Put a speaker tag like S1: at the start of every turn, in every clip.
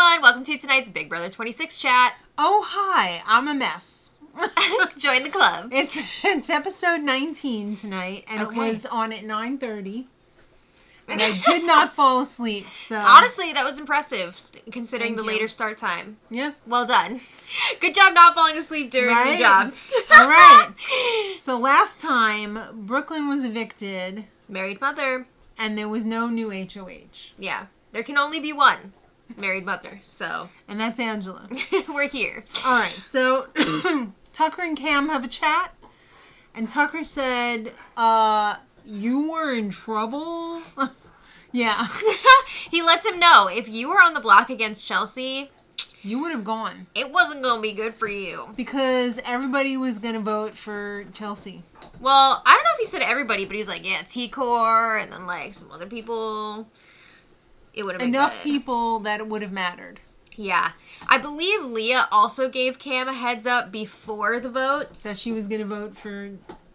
S1: everyone. Welcome to tonight's Big Brother 26 chat.
S2: Oh, hi. I'm a mess.
S1: Join the club.
S2: It's episode 19 tonight, and It was on at 9:30. And I did not fall asleep, so...
S1: Honestly, that was impressive, considering the later start time.
S2: Yeah.
S1: Well done. Good job not falling asleep during your job.
S2: All right. So last time, Brooklyn was evicted.
S1: Married mother.
S2: And there was no new HOH.
S1: Yeah. There can only be one married mother, so...
S2: And that's Angela.
S1: We're here.
S2: All right, so Tucker and Cam have a chat, and Tucker said, you were in trouble? Yeah.
S1: He lets him know, if you were on the block against Chelsea...
S2: You would have gone.
S1: It wasn't going to be good for you.
S2: Because everybody was going to vote for Chelsea.
S1: Well, I don't know if he said everybody, but he was like, yeah, T-Core, and then, like, some other people. It would have been
S2: enough
S1: good.
S2: People that it would have mattered.
S1: Yeah. I believe Leah also gave Cam a heads up before the vote.
S2: That she was going to vote for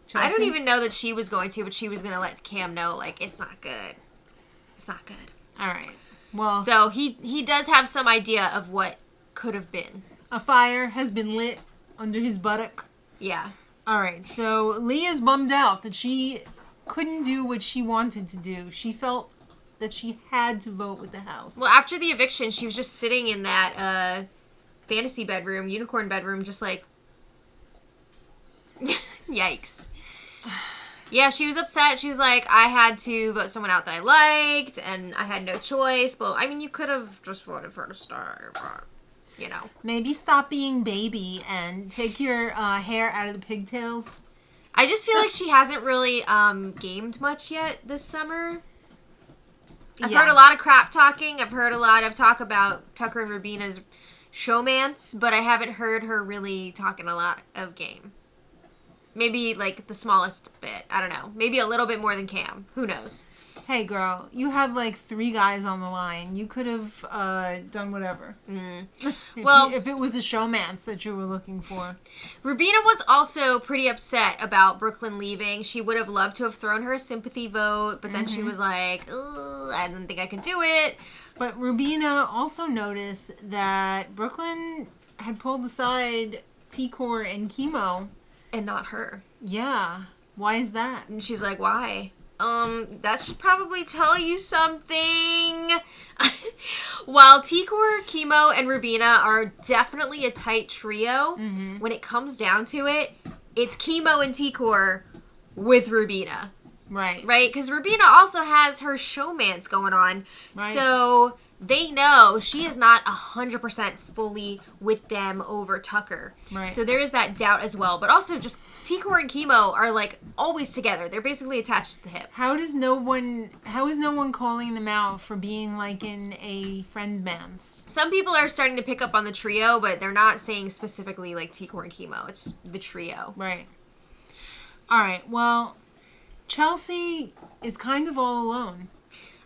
S2: Chelsea?
S1: I don't even know that she was going to, but she was going to let Cam know, like, it's not good. It's not good.
S2: All right. Well.
S1: So he does have some idea of what could have been.
S2: A fire has been lit under his buttock.
S1: Yeah.
S2: All right. So Leah's bummed out that she couldn't do what she wanted to do. She felt that she had to vote with the house.
S1: Well, after the eviction, she was just sitting in that fantasy bedroom, unicorn bedroom, just like, yikes. Yeah, she was upset. She was like, I had to vote someone out that I liked, and I had no choice. But, I mean, you could have just voted for the star, but, you know.
S2: Maybe stop being baby and take your hair out of the pigtails.
S1: I just feel like she hasn't really gamed much yet this summer. I've heard a lot of crap talking. I've heard a lot of talk about Tucker and Rubina's Showmance, but I haven't heard her really talking a lot of game. Maybe, like, the smallest bit. I don't know. Maybe a little bit more than Cam. Who knows?
S2: Hey, girl, you had, like, 3 guys on the line. You could have done whatever.
S1: Mm.
S2: If it was a showmance that you were looking for.
S1: Rubina was also pretty upset about Brooklyn leaving. She would have loved to have thrown her a sympathy vote, but then she was like, I didn't think I could do it.
S2: But Rubina also noticed that Brooklyn had pulled aside T-Core and Chemo.
S1: And not her.
S2: Yeah. Why is that?
S1: And she's like, why? That should probably tell you something. While T-Core, Chemo, and Rubina are definitely a tight trio, when it comes down to it, it's Chemo and T-Core with Rubina.
S2: Right.
S1: Right? Because Rubina also has her showmance going on.
S2: Right.
S1: So they know she is not 100% fully with them over Tucker.
S2: Right.
S1: So there is that doubt as well. But also just T-Core and Chemo are like always together. They're basically attached to the hip.
S2: How is no one calling them out for being like in a friend man's?
S1: Some people are starting to pick up on the trio, but they're not saying specifically like T-Core and Chemo. It's the trio.
S2: Right. All right. Well, Chelsea is kind of all alone.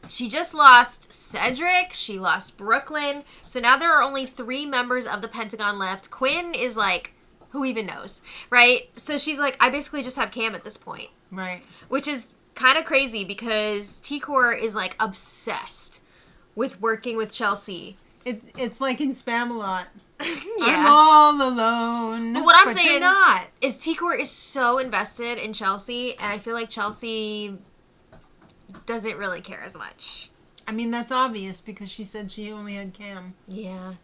S1: She just lost Cedric. She lost Brooklyn. So now there are only 3 members of the Pentagon left. Quinn is like, who even knows, right? So she's like, I basically just have Cam at this point.
S2: Right.
S1: Which is kind of crazy because T-Core is like obsessed with working with Chelsea.
S2: It's like in Spamalot.
S1: Yeah.
S2: I'm all alone.
S1: But what I'm
S2: you're
S1: saying
S2: not.
S1: is T-Core is so invested in Chelsea, and I feel like Chelsea doesn't really care as much.
S2: I mean, that's obvious because she said she only had Cam.
S1: Yeah.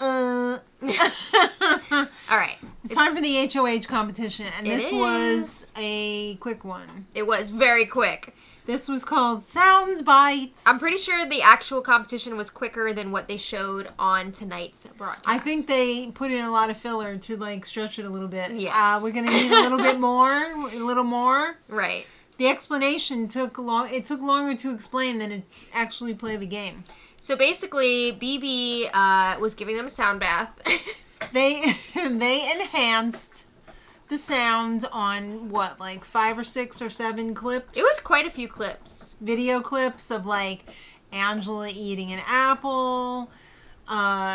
S2: All
S1: right.
S2: It's time for the HOH competition, and this was a quick one.
S1: It was very quick.
S2: This was called Sound Bites.
S1: I'm pretty sure the actual competition was quicker than what they showed on tonight's broadcast.
S2: I think they put in a lot of filler to, like, stretch it a little bit.
S1: Yes.
S2: We're going to need a little bit more, a little more.
S1: Right.
S2: The explanation took longer to explain than to actually play the game.
S1: So basically, BB was giving them a sound bath.
S2: They enhanced the sound on, what, like 5 or 6 or 7 clips?
S1: It was quite a few clips.
S2: Video clips of, like, Angela eating an apple,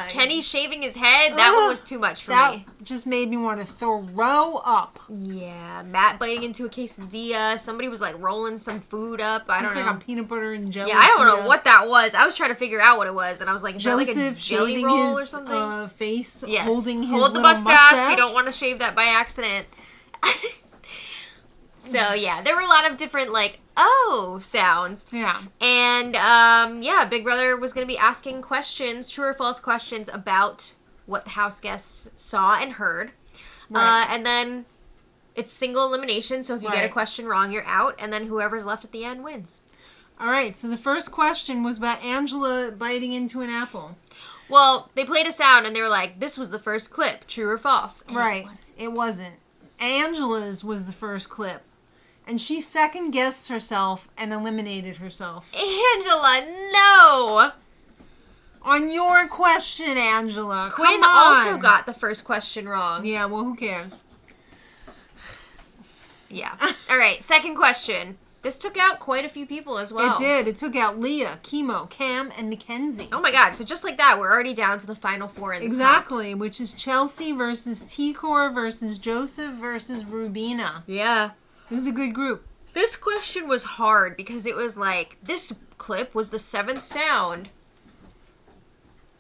S1: Kenny shaving his head, that one was too much for me.
S2: That just made me want to throw up.
S1: Yeah, Matt biting into a quesadilla. Somebody was like rolling some food up. I don't know.
S2: Like a peanut butter and jelly.
S1: Yeah, I don't know what that was. I was trying to figure out what it was, and I was like, is
S2: Joseph
S1: that like a jelly roll or something?
S2: His face,
S1: yes.
S2: holding his
S1: Hold the
S2: little
S1: mustache. You don't want to shave that by accident. So, yeah, there were a lot of different, like, oh sounds.
S2: Yeah.
S1: And, Big Brother was going to be asking questions, true or false questions, about what the house guests saw and heard. Right. And then it's single elimination, so if you get a question wrong, you're out, and then whoever's left at the end wins.
S2: All right, so the first question was about Angela biting into an apple.
S1: Well, they played a sound, and they were like, this was the first clip, true or false? And
S2: right. It wasn't. Angela's was the first clip. And she second-guessed herself and eliminated herself.
S1: Angela, no!
S2: On your question, Angela.
S1: Quinn also got the first question wrong.
S2: Yeah, well, who cares?
S1: Yeah. All right, second question. This took out quite a few people as well.
S2: It did. It took out Leah, Chemo, Cam, and Mackenzie.
S1: Oh my god, so just like that, we're already down to the final four in this
S2: Exactly, top. Which is Chelsea versus T-Core versus Joseph versus Rubina.
S1: Yeah.
S2: This is a good group.
S1: This question was hard because it was like, this clip was the seventh sound.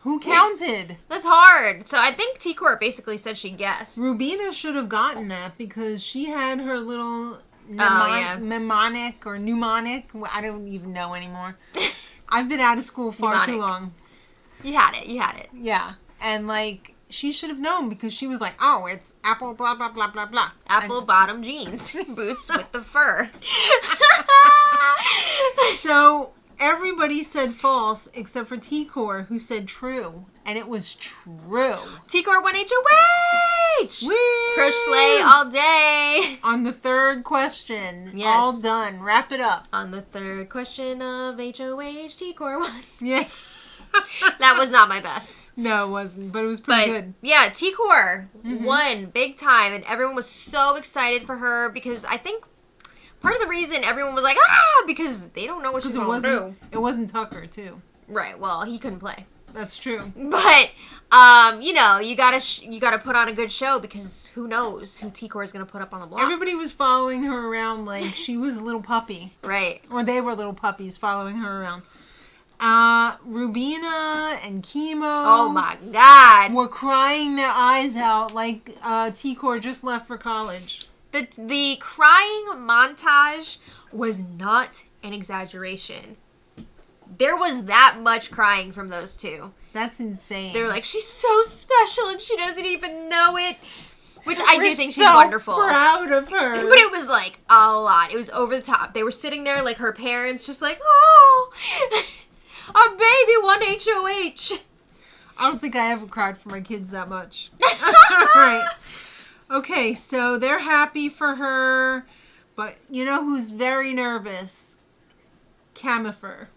S2: Who counted?
S1: That's hard. So I think T-Core basically said she guessed.
S2: Rubina should have gotten that because she had her little mnemonic or pneumonic. I don't even know anymore. I've been out of school far too long.
S1: You had it.
S2: Yeah. And like, she should have known because she was like, oh, it's apple, blah, blah, blah, blah, blah.
S1: Apple bottom jeans. Boots with the fur.
S2: So everybody said false except for T-Core, who said true. And it was true.
S1: T-Core won HOH!
S2: Woo!
S1: Crush Slay all day.
S2: On the third question.
S1: Yes.
S2: All done. Wrap it up.
S1: On the third question of HOH, T-Core won.
S2: Yeah.
S1: That was not my best.
S2: No, it wasn't, but it was pretty good.
S1: Yeah, T-Core won big time, and everyone was so excited for her because I think part of the reason everyone was like, because they don't know what she's going to do.
S2: It wasn't Tucker, too.
S1: Right, well, he couldn't play.
S2: That's true.
S1: But, you gotta put on a good show because who knows who T-Core is going to put up on the block.
S2: Everybody was following her around like she was a little puppy.
S1: Right.
S2: Or they were little puppies following her around. Rubina and Chemo.
S1: Oh my god.
S2: Were crying their eyes out like T-Core just left for college.
S1: The crying montage was not an exaggeration. There was that much crying from those two.
S2: That's insane.
S1: They're like, she's so special and she doesn't even know it. Which I do think she's wonderful.
S2: Proud of her.
S1: But it was like a lot. It was over the top. They were sitting there like her parents just like, oh, our baby won HOH.
S2: I don't think I ever cried for my kids that much. Right. Okay, so they're happy for her. But you know who's very nervous? Camifer.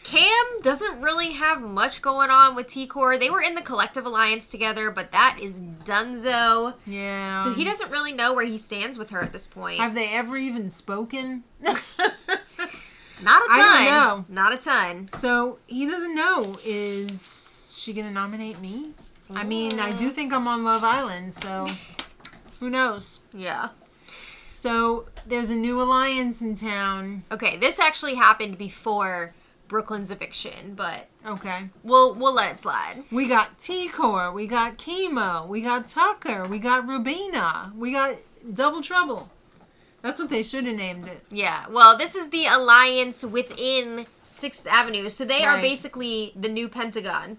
S2: Cam
S1: doesn't really have much going on with T-Core. They were in the Collective Alliance together, but that is dunzo.
S2: Yeah.
S1: So he doesn't really know where he stands with her at this point.
S2: Have they ever even spoken?
S1: Not a ton.
S2: I don't know.
S1: Not a ton.
S2: So he doesn't know. Is she going to nominate me? Ooh. I mean, I do think I'm on Love Island, so who knows?
S1: Yeah.
S2: So there's a new alliance in town.
S1: Okay, this actually happened before Brooklyn's eviction, but
S2: okay,
S1: we'll let it slide.
S2: We got T-Core, we got Chemo, we got Tucker, we got Rubina, we got Double Trouble. That's what they should have named it.
S1: Yeah, well, this is the alliance within 6th Avenue, so they are basically the new Pentagon,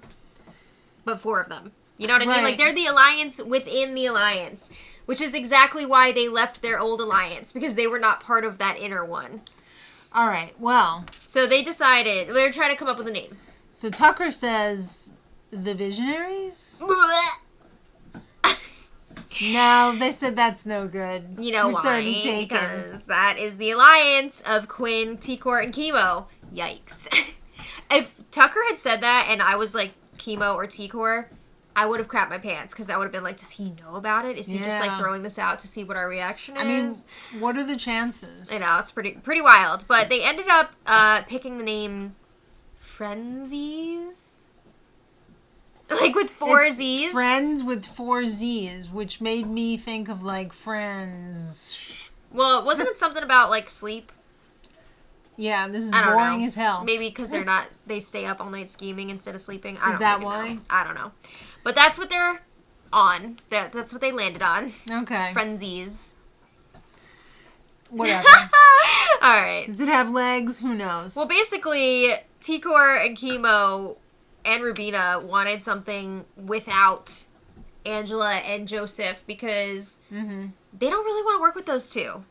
S1: but 4 of them. You know what I mean? Like, they're the alliance within the alliance, which is exactly why they left their old alliance, because they were not part of that inner one.
S2: All right, well.
S1: So they decided, they're trying to come up with a name.
S2: So Tucker says, the Visionaries? No, they said that's no good.
S1: You know
S2: it's
S1: why?
S2: Already taken.
S1: Because that is the alliance of Quinn, T-Core, and Chemo. Yikes. If Tucker had said that and I was like Chemo or T-Core, I would have crapped my pants because I would have been like, does he know about it? Is he just like throwing this out to see what our reaction is?
S2: I mean, what are the chances?
S1: I know, it's pretty wild. But they ended up picking the name Frenzies. Like with four
S2: It's
S1: Z's?
S2: Friends with 4 Z's, which made me think of like Friends.
S1: Well, wasn't it something about like sleep?
S2: Yeah, this is
S1: I don't
S2: boring
S1: know.
S2: as hell.
S1: Maybe because they stay up all night scheming instead of sleeping.
S2: Is that why?
S1: Know. I don't know. But that's what they're on. That's what they landed on.
S2: Okay.
S1: Frenzies.
S2: Whatever.
S1: All right.
S2: Does it have legs? Who knows?
S1: Well, basically, Tikor and Chemo and Rubina wanted something without Angela and Joseph because they don't really want to work with those two.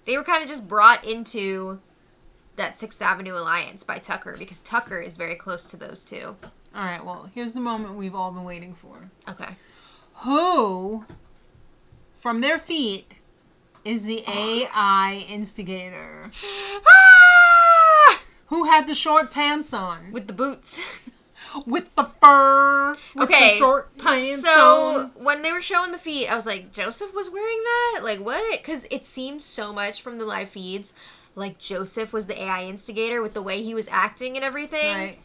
S1: They were kind of just brought into that 6th Avenue alliance by Tucker because Tucker is very close to those two.
S2: All right, well, here's the moment we've all been waiting for.
S1: Okay.
S2: Who, from their feet, is the AI instigator?
S1: Ah!
S2: Who had the short pants on?
S1: With the boots.
S2: With the fur. With
S1: Okay.
S2: the short pants
S1: So,
S2: on.
S1: when they were showing the feet, I was like, Joseph was wearing that? Like, what? Because it seems so much from the live feeds like Joseph was the AI instigator with the way he was acting and everything.
S2: Right.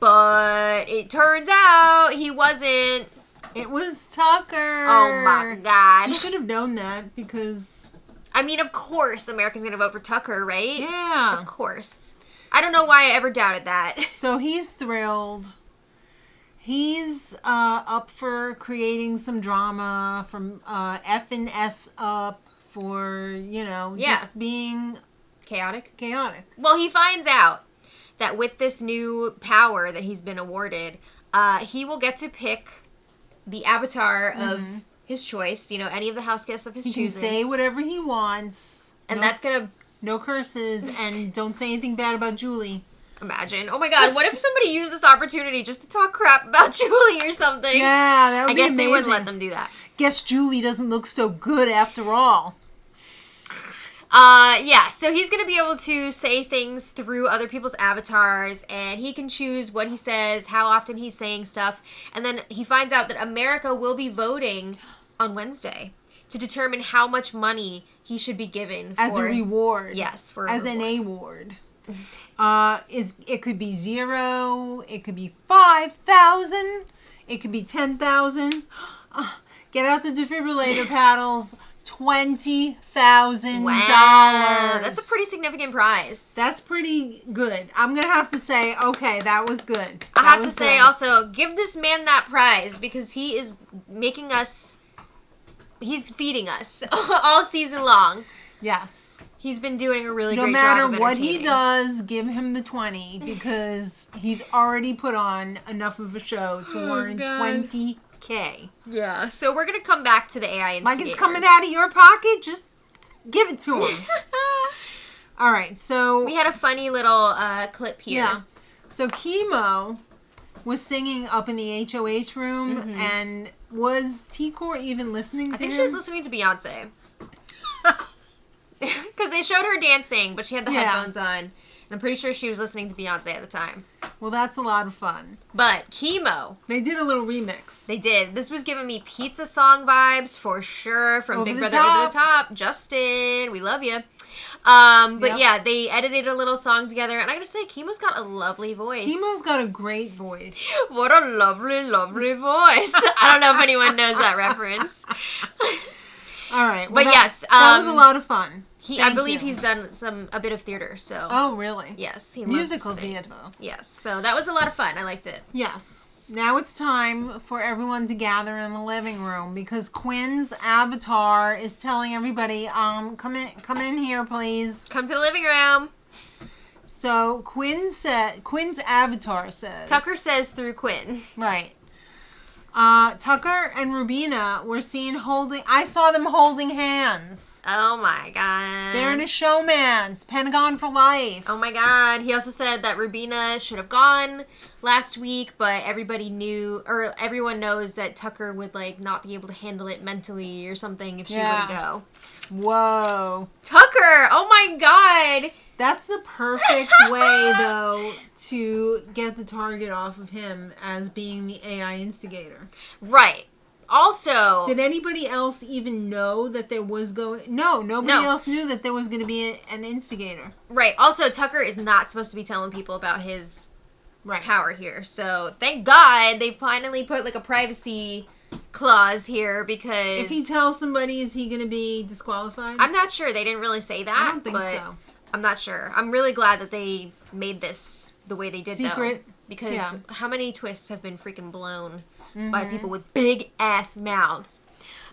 S1: But it turns out he wasn't.
S2: It was Tucker.
S1: Oh my god.
S2: You should have known that because...
S1: I mean, of course America's going to vote for Tucker, right?
S2: Yeah.
S1: Of course. I don't know why I ever doubted that.
S2: So he's thrilled. He's up for creating some drama from F and S up for, just being
S1: Chaotic.
S2: chaotic.
S1: Well, he finds out that with this new power that he's been awarded, he will get to pick the avatar of his choice, any of the house guests of his choosing.
S2: He can say whatever he wants.
S1: And that's going to...
S2: No curses, and don't say anything bad about Julie.
S1: Imagine. Oh my god, what if somebody used this opportunity just to talk crap about Julie or something?
S2: Yeah, that would be
S1: I guess
S2: amazing.
S1: they wouldn't let them do that.
S2: Guess Julie doesn't look so good after all.
S1: Yeah, so he's going to be able to say things through other people's avatars, and he can choose what he says, how often he's saying stuff, and then he finds out that America will be voting on Wednesday to determine how much money he should be given
S2: as a reward.
S1: Yes,
S2: as an award. It could be 0, it could be 5,000, it could be 10,000. Get out the defibrillator paddles. $20,000.
S1: Wow, that's a pretty significant prize.
S2: That's pretty good. I'm gonna have to say, okay, that was good.
S1: I have to say also, give this man that prize because he is making us. He's feeding us all season long.
S2: Yes.
S1: He's been doing a really great job.
S2: No matter
S1: of
S2: what he does, give him the 20 because he's already put on enough of a show to earn $20K.
S1: Yeah. So we're gonna come back to the AI instigator.
S2: Like it's coming out of your pocket, just give it to him. All right, so
S1: we had a funny little clip here.
S2: Yeah. So Chemo was singing up in the HOH room, and was Tikor even listening to him?
S1: I think she was listening to Beyonce. Because they showed her dancing, but she had the headphones on. And I'm pretty sure she was listening to Beyonce at the time.
S2: Well, that's a lot of fun.
S1: But Chemo.
S2: They did a little remix.
S1: They did. This was giving me pizza song vibes for sure from Big Brother Over the Top. Justin, we love you. But yeah, they edited a little song together. And I gotta say, Chemo's got a lovely voice.
S2: Chemo's got a great voice.
S1: What a lovely, lovely voice. I don't know if anyone knows that reference.
S2: All right.
S1: Well, but yes.
S2: That was a lot of fun.
S1: I believe he's done a bit of theater, so.
S2: Oh, really?
S1: Yes, he
S2: musical
S1: loves to sing.
S2: theater.
S1: Yes, so that was a lot of fun. I liked it.
S2: Yes. Now it's time for everyone to gather in the living room because Quinn's avatar is telling everybody, come in here, please.
S1: Come to the living room.
S2: So Quinn's avatar says.
S1: Tucker says through Quinn.
S2: Right. Tucker and Rubina were seen I saw them holding hands.
S1: Oh my god.
S2: They're in a Showmance, Pentagon for life.
S1: Oh my god. He also said that Rubina should have gone last week, but everyone knows that Tucker would not be able to handle it mentally or something if she were to go.
S2: Whoa.
S1: Tucker! Oh my god!
S2: That's the perfect way, though, to get the target off of him as being the AI instigator.
S1: Right. Also...
S2: Did anybody else even know that there was No, nobody else knew that there was going to be an instigator.
S1: Right. Also, Tucker is not supposed to be telling people about his power here. So thank God they finally put like a privacy clause here, because
S2: if he tells somebody, is he going to be disqualified?
S1: I'm not sure. They didn't really say that.
S2: I don't think so.
S1: I'm not sure. I'm really glad that they made this the way they did,
S2: secret,
S1: though, because how many twists have been freaking blown by people with big ass mouths.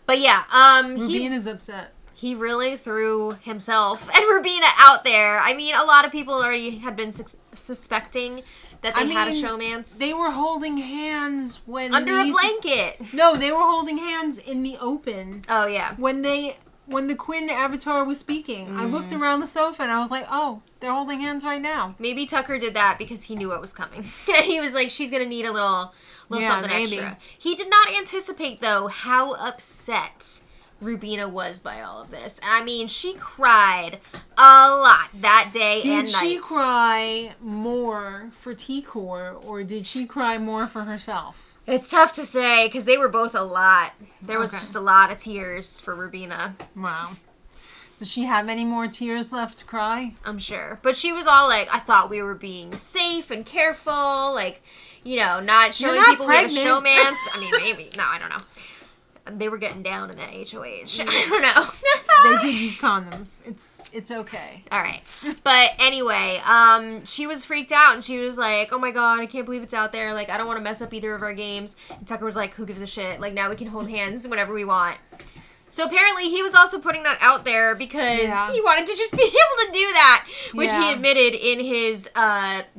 S1: But yeah,
S2: Rubina's upset.
S1: He really threw himself and Rubina out there. I mean, a lot of people already had been suspecting that they had a showmance.
S2: They were holding hands when
S1: under a blanket.
S2: No, they were holding hands in the open.
S1: Oh yeah.
S2: When the Quinn avatar was speaking, I looked around the sofa and I was like, "Oh, they're holding hands right now."
S1: Maybe Tucker did that because he knew what was coming, and he was like, "She's gonna need a little something extra." He did not anticipate though how upset Rubina was by all of this. And I mean, she cried a lot that day and night.
S2: Did she cry more for T-Core, or did she cry more for herself?
S1: It's tough to say, because they were both a lot. There was just a lot of tears for Rubina.
S2: Wow. Does she have any more tears left to cry? I'm
S1: sure. But she was all like, I thought we were being safe and careful, like, you know, not showing people we have a showmance. I mean, maybe. No, I don't know. They were getting down in that HOH. I don't know.
S2: They did use condoms. It's okay.
S1: All right. But anyway, she was freaked out, and she was like, oh my God, I can't believe it's out there. Like, I don't want to mess up either of our games. And Tucker was like, who gives a shit? Like, now we can hold hands whenever we want. So apparently he was also putting that out there because he wanted to just be able to do that, which he admitted in his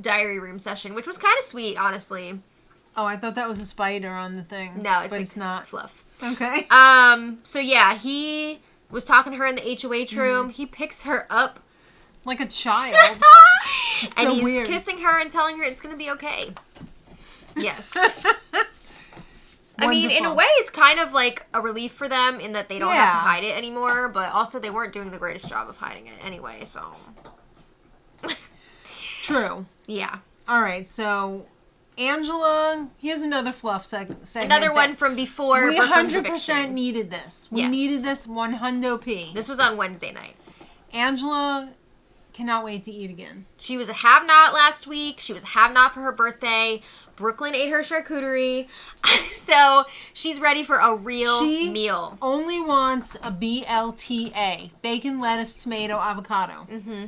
S1: diary room session, which was kind of sweet, honestly.
S2: Oh, I thought that was a spider on the thing.
S1: No, it's
S2: but
S1: like
S2: it's not.
S1: Fluff.
S2: Okay.
S1: So yeah, he was talking to her in the HOH room. He picks her up
S2: like a child.
S1: And he's kissing her and telling her it's going to be okay. Yes. I mean, in a way, it's kind of like a relief for them in that they don't have to hide it anymore, but also they weren't doing the greatest job of hiding it anyway, so.
S2: True.
S1: Yeah.
S2: All right, so Angela, here's another fluff segment.
S1: Another one from before.
S2: We 100% needed this. We needed this 100p.
S1: This was on Wednesday night.
S2: Angela cannot wait to eat again.
S1: She was a have-not last week. She was a have-not for her birthday. Brooklyn ate her charcuterie. So she's ready for a real meal.
S2: She only wants a BLTA. Bacon, lettuce, tomato, avocado. Mm-hmm.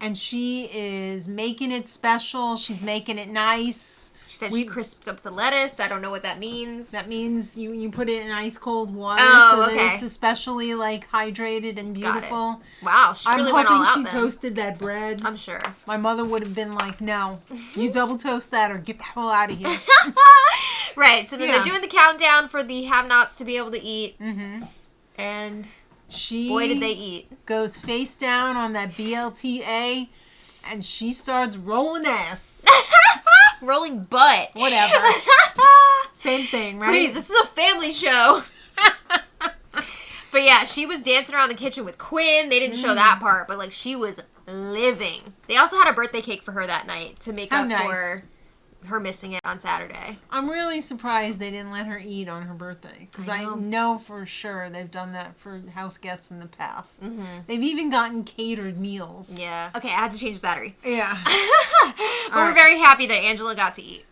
S2: And she is making it special. She's making it nice.
S1: She said she crisped up the lettuce. I don't know what that means.
S2: That means you put it in ice cold water so that it's especially like hydrated and beautiful.
S1: Wow, she really went all out
S2: I'm hoping she toasted that bread.
S1: I'm sure.
S2: My mother would have been like, no, you double toast that or get the hell out of here.
S1: Right, so then they're doing the countdown for the have-nots to be able to eat. Mm-hmm. And boy, did they eat.
S2: Goes face down on that BLTA and she starts rolling ass.
S1: Rolling butt.
S2: Whatever. Same thing, right?
S1: Please, this is a family show. But yeah, she was dancing around the kitchen with Quinn. They didn't show that part, but like she was living. They also had a birthday cake for her that night to make up for her missing it on Saturday.
S2: I'm really surprised they didn't let her eat on her birthday because I know for sure they've done that for house guests in the past. Mm-hmm. They've even gotten catered meals.
S1: Yeah. Okay, I had to change the battery.
S2: Yeah.
S1: But we're very happy that Angela got to eat.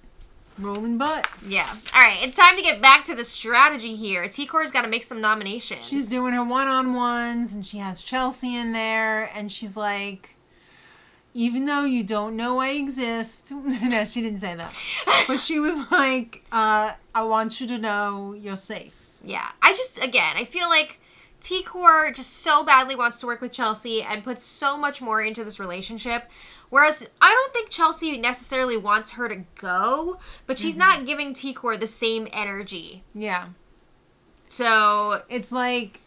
S2: Rolling butt.
S1: Yeah. All right, it's time to get back to the strategy here. T-Core's got to make some nominations.
S2: She's doing her one-on-ones and she has Chelsea in there and she's like, even though you don't know I exist. No, she didn't say that. But she was like, I want you to know you're safe.
S1: Yeah. I feel like T-Core just so badly wants to work with Chelsea and puts so much more into this relationship. Whereas I don't think Chelsea necessarily wants her to go, but she's not giving T-Core the same energy.
S2: Yeah.
S1: So
S2: it's like,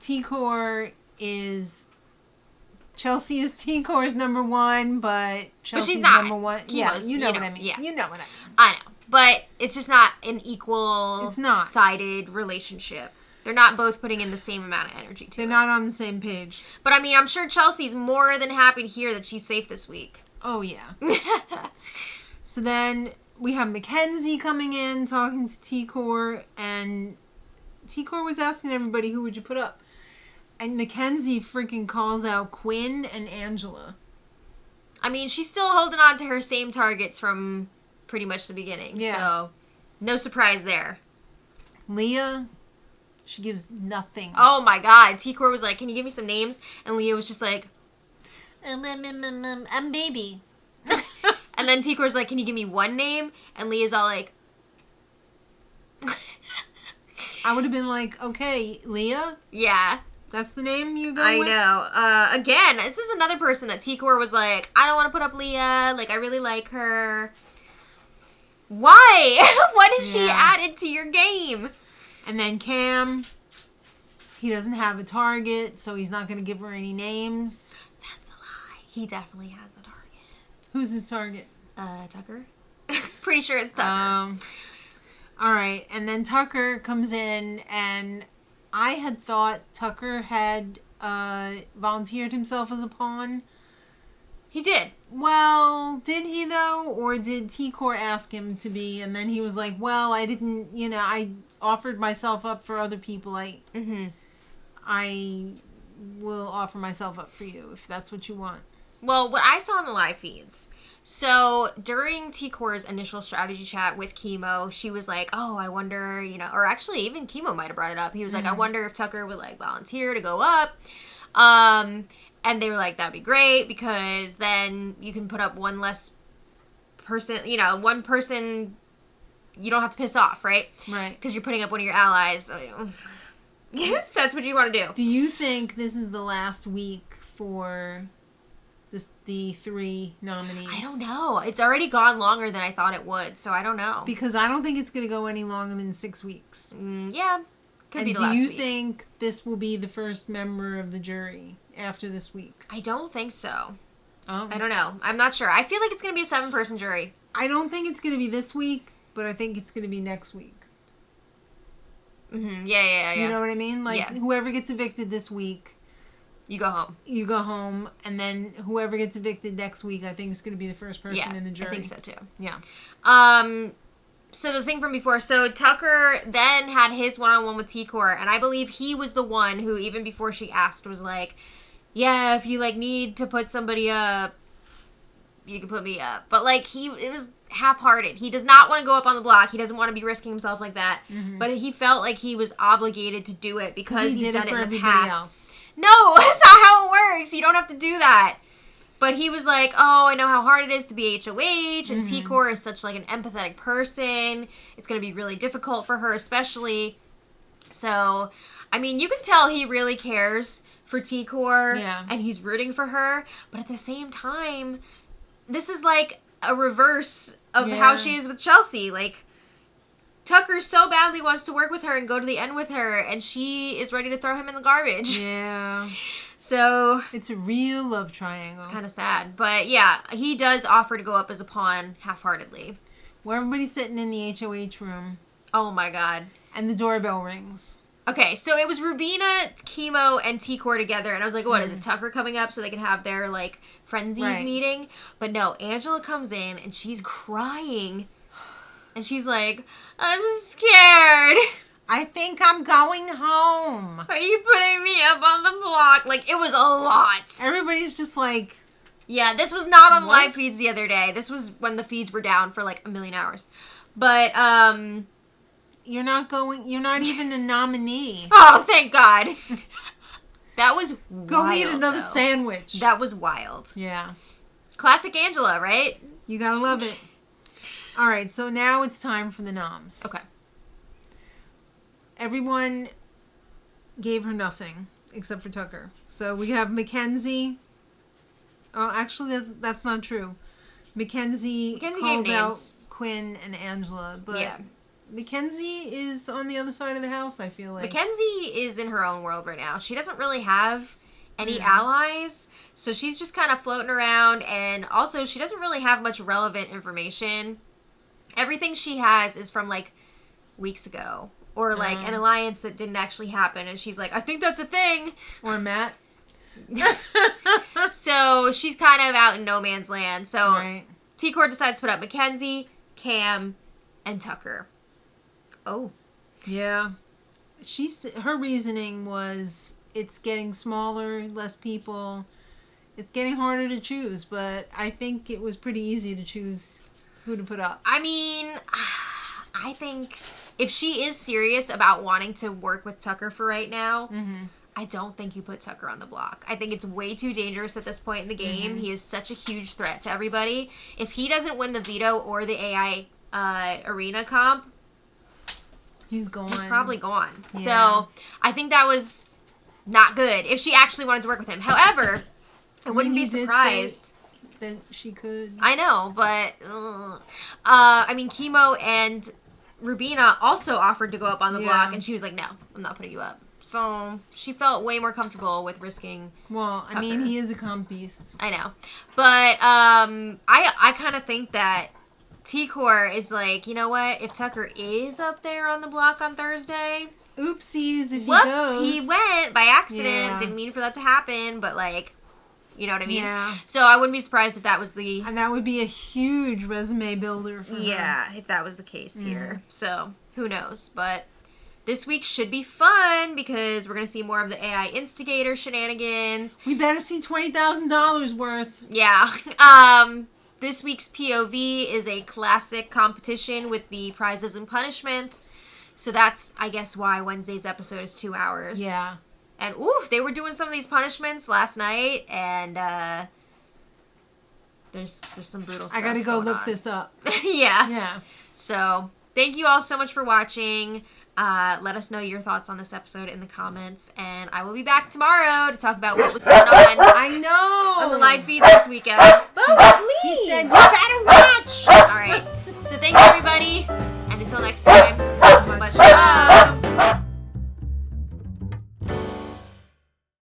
S2: T-Core is... Chelsea is T-Core's number one, but Chelsea's number one. Yeah, you know what I mean. Yeah. You know what I mean.
S1: I know. But it's just not an equal-sided relationship. They're not both putting in the same amount of energy to it.
S2: They're not on the same page.
S1: But, I mean, I'm sure Chelsea's more than happy to hear that she's safe this week.
S2: Oh, yeah. So then we have Mackenzie coming in, talking to T-Core, and T-Core was asking everybody, who would you put up? And Mackenzie freaking calls out Quinn and Angela.
S1: I mean, she's still holding on to her same targets from pretty much the beginning. Yeah. So, no surprise there.
S2: Leah, she gives nothing.
S1: Oh my god. T-Core was like, can you give me some names? And Leah was just like,
S2: I'm baby.
S1: And then T-Core's like, can you give me one name? And Leah's all like...
S2: I would have been like, okay, Leah?
S1: Yeah.
S2: That's the name you go with?
S1: I know. Again, this is another person that T-Core was like, I don't want to put up Leah. Like, I really like her. Why? What has she added to your game?
S2: And then Cam, he doesn't have a target, so he's not going to give her any names.
S1: That's a lie. He definitely has a target.
S2: Who's his target?
S1: Tucker. Pretty sure it's Tucker.
S2: All right. And then Tucker comes in, and I had thought Tucker had volunteered himself as a pawn.
S1: He did.
S2: Well, did he though? Or did T-Core ask him to be? And then he was like, well, I didn't, I offered myself up for other people. I will offer myself up for you if that's what you want.
S1: Well, what I saw in the live feeds. So during T-Core's initial strategy chat with Chemo, she was like, oh, I wonder, or actually even Chemo might have brought it up. He was like, I wonder if Tucker would like volunteer to go up. And they were like, that'd be great because then you can put up one less person, one person you don't have to piss off, right?
S2: Right.
S1: Because you're putting up one of your allies. That's what you want to do.
S2: Do you think this is the last week for the 3 nominees?
S1: I don't know. It's already gone longer than I thought it would, so I don't know.
S2: Because I don't think it's going to go any longer than 6 weeks.
S1: Yeah. Could be the last week.
S2: Do you think this will be the first member of the jury after this week?
S1: I don't think so.
S2: Oh.
S1: I don't know. I'm not sure. I feel like it's going to be a 7-person jury.
S2: I don't think it's going to be this week, but I think it's going to be next week.
S1: Mm-hmm. Yeah.
S2: You know what I mean? Like, whoever gets evicted this week...
S1: You go home.
S2: You go home, and then whoever gets evicted next week, I think is going to be the first person in the jury.
S1: I think so, too.
S2: Yeah.
S1: So the thing from before, so Tucker then had his one-on-one with T-Core, and I believe he was the one who, even before she asked, was like, yeah, if you, like, need to put somebody up, you can put me up. But, like, it was half-hearted. He does not want to go up on the block. He doesn't want to be risking himself like that. Mm-hmm. But he felt like he was obligated to do it because he's done it in the past. Else. No, that's not how it works. You don't have to do that. But he was like, oh, I know how hard it is to be HOH, and T-Core is such, like, an empathetic person. It's going to be really difficult for her, especially. So, I mean, you can tell he really cares for T-Core, and he's rooting for her. But at the same time, this is, like, a reverse of how she is with Chelsea. Like, Tucker so badly wants to work with her and go to the end with her, and she is ready to throw him in the garbage.
S2: Yeah.
S1: So...
S2: It's a real love triangle.
S1: It's kind of sad. But, yeah, he does offer to go up as a pawn half-heartedly.
S2: Well, everybody's sitting in the HOH room.
S1: Oh, my God.
S2: And the doorbell rings.
S1: Okay, so it was Rubina, Chemo, and T-Core together, and I was like, what, is it Tucker coming up so they can have their, like, frenzies meeting? But no, Angela comes in, and she's crying. And she's like, I'm scared.
S2: I think I'm going home.
S1: Are you putting me up on the block? Like, it was a lot.
S2: Everybody's just like...
S1: Yeah, this was not on the live feeds the other day. This was when the feeds were down for, like, 1,000,000 hours. But,
S2: You're not even a nominee.
S1: Oh, thank God. That was wild,
S2: Go eat another sandwich.
S1: That was wild.
S2: Yeah.
S1: Classic Angela, right?
S2: You gotta love it. All right, so now it's time for the noms.
S1: Okay.
S2: Everyone gave her nothing except for Tucker. So we have Mackenzie. Oh, actually, that's not true. Mackenzie called out Quinn and Angela, but Mackenzie is on the other side of the house, I feel like.
S1: Mackenzie is in her own world right now. She doesn't really have any allies, so she's just kind of floating around, and also she doesn't really have much relevant information. Everything she has is from, like, weeks ago. Or, like, an alliance that didn't actually happen. And she's like, I think that's a thing.
S2: Or Matt.
S1: So, she's kind of out in no man's land. So, T-Core decides to put up Mackenzie, Cam, and Tucker. Oh.
S2: Yeah. Her reasoning was, it's getting smaller, less people. It's getting harder to choose, but I think it was pretty easy to choose who to put up.
S1: I mean, I think if she is serious about wanting to work with Tucker for right now, I don't think you put Tucker on the block. I think it's way too dangerous at this point in the game. He is such a huge threat to everybody. If he doesn't win the veto or the AI arena comp,
S2: he's gone.
S1: He's probably gone.
S2: Yeah.
S1: So I think that was not good if she actually wanted to work with him. However, I wouldn't be surprised
S2: that she could.
S1: I know, but I mean, Chemo and Rubina also offered to go up on the block, and she was like, "No, I'm not putting you up." So she felt way more comfortable with risking.
S2: Well,
S1: Tucker.
S2: I mean, he is a comp beast.
S1: I know, but I kind of think that T-Core is like, you know what? If Tucker is up there on the block on Thursday,
S2: oopsies, if
S1: whoops,
S2: he goes.
S1: he went by accident.
S2: Yeah.
S1: Didn't mean for that to happen, but like, you know what I mean?
S2: Yeah.
S1: So I wouldn't be surprised if that was the...
S2: And that would be a huge resume builder for her.
S1: Yeah, if that was the case here. So, who knows? But this week should be fun because we're going to see more of the AI instigator shenanigans.
S2: We better see $20,000 worth.
S1: Yeah. This week's POV is a classic competition with the prizes and punishments. So that's, I guess, why Wednesday's episode is 2 hours.
S2: Yeah.
S1: And, oof, they were doing some of these punishments last night, and there's some brutal stuff
S2: I gotta go look
S1: on.
S2: this up.
S1: Yeah.
S2: Yeah.
S1: So, thank you all so much for watching. Let us know your thoughts on this episode in the comments, and I will be back tomorrow to talk about what was going on
S2: I know.
S1: on the live feed this weekend. But please!
S2: He said, you better wait!